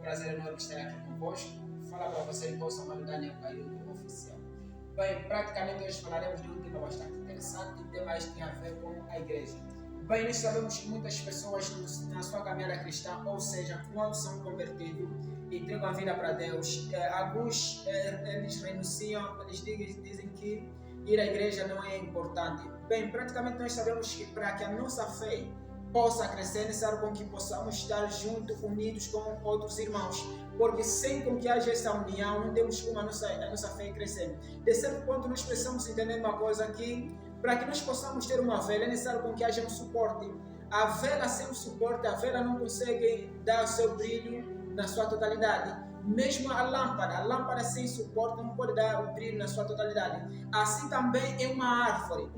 prazer enorme estar aqui convosco. Fala para você, irmão Samuel Daniel Caio, oficial. Bem, praticamente hoje falaremos de um tema bastante interessante. O tema este tem a ver com a igreja. Bem, nós sabemos que muitas pessoas na sua caminhada cristã, ou seja, quando são convertidos, entregam a vida para Deus, alguns eles renunciam, eles dizem que ir à igreja não é importante. Bem, praticamente nós sabemos que para que a nossa fé possa crescer, é necessário com que possamos estar juntos, unidos com outros irmãos, porque sem com que haja essa união, não temos como a nossa fé crescer. De certo ponto, nós precisamos entender uma coisa aqui, para que nós possamos ter uma vela, é necessário com que haja um suporte. A vela sem o suporte, a vela não consegue dar o seu brilho na sua totalidade. Mesmo a lâmpada sem suporte não pode dar o brilho na sua totalidade. Assim também é uma árvore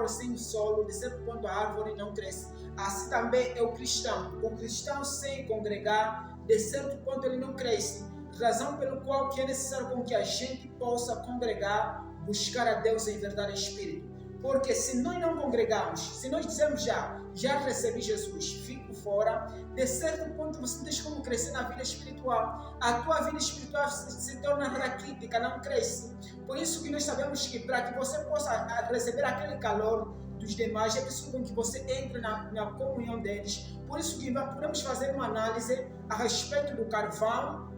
sem o solo, de certo ponto a árvore não cresce. Assim também é o cristão sem congregar, de certo ponto ele não cresce. Razão pelo qual que é necessário com que a gente possa congregar, buscar a Deus em verdade e espírito. Porque se nós não congregamos, se nós dizemos já recebi Jesus, fico fora, de certo ponto você não tem como crescer na vida espiritual. A tua vida espiritual se torna raquítica, não cresce. Por isso que nós sabemos que para que você possa receber aquele calor dos demais, é preciso que você entre na comunhão deles. Por isso que podemos fazer uma análise a respeito do carvão.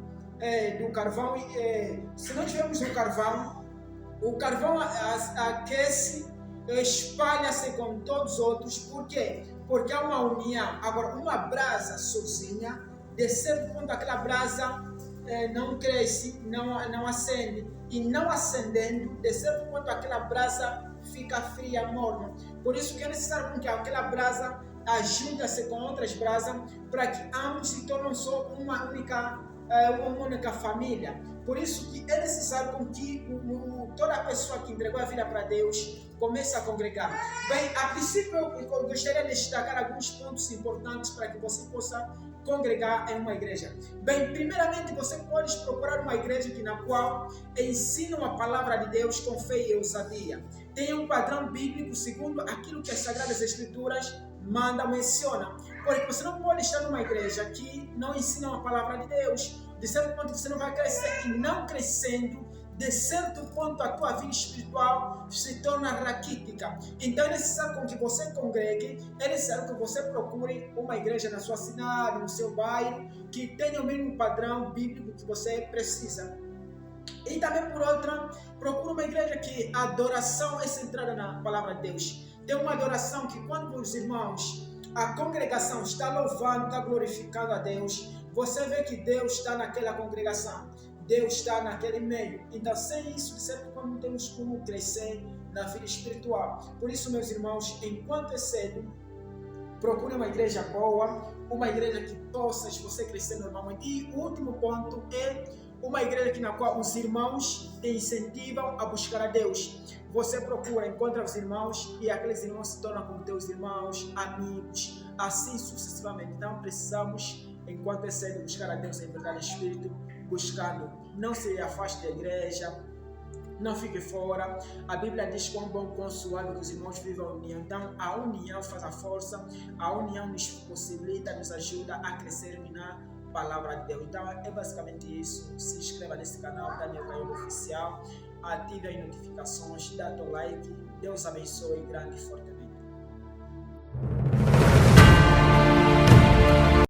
Se nós tivermos o carvão aquece, espalha-se com todos os outros. Por quê? Porque há uma união. Agora, uma brasa sozinha, de certo ponto aquela brasa não cresce, não acende. E não acendendo, de certo ponto aquela brasa fica fria, morna. Por isso que é necessário que aquela brasa ajude-se com outras brasas, para que ambos se tornem só uma única família. Por isso que é necessário que toda pessoa que entregou a vida para Deus comece a congregar. Bem, a princípio eu gostaria de destacar alguns pontos importantes para que você possa congregar em uma igreja. Bem, primeiramente você pode procurar uma igreja na qual ensina a palavra de Deus com fé e ousadia. Tem um padrão bíblico segundo aquilo que as Sagradas Escrituras menciona. Porque você não pode estar numa igreja que não ensina a palavra de Deus. De certo ponto você não vai crescer, e não crescendo, de certo ponto a tua vida espiritual se torna raquítica. Então é necessário que você congregue, é necessário que você procure uma igreja na sua cidade, no seu bairro, que tenha o mesmo padrão bíblico que você precisa. E também por outra, procure uma igreja que a adoração é centrada na palavra de Deus. Tem uma adoração que quando os irmãos, a congregação está louvando, está glorificando a Deus, você vê que Deus está naquela congregação, Deus está naquele meio. Então, sem isso, de certo ponto, não temos como crescer na vida espiritual. Por isso, meus irmãos, enquanto é cedo, procure uma igreja boa, uma igreja que possa você crescer normalmente. E o último ponto é uma igreja na qual os irmãos te incentivam a buscar a Deus. Você procura, encontra os irmãos e aqueles irmãos se tornam como teus irmãos, amigos, assim sucessivamente. Então precisamos, enquanto é cedo, buscar a Deus em verdade e espírito, buscando. Não se afaste da igreja, não fique fora. A Bíblia diz que é um bom consuelo que os irmãos vivam a união. Então a união faz a força, a união nos possibilita, nos ajuda a crescer na palavra de Deus. Então é basicamente isso. Se inscreva nesse canal, Daniel Caio Oficial, ative as notificações, dá o like. Deus abençoe grande e forte.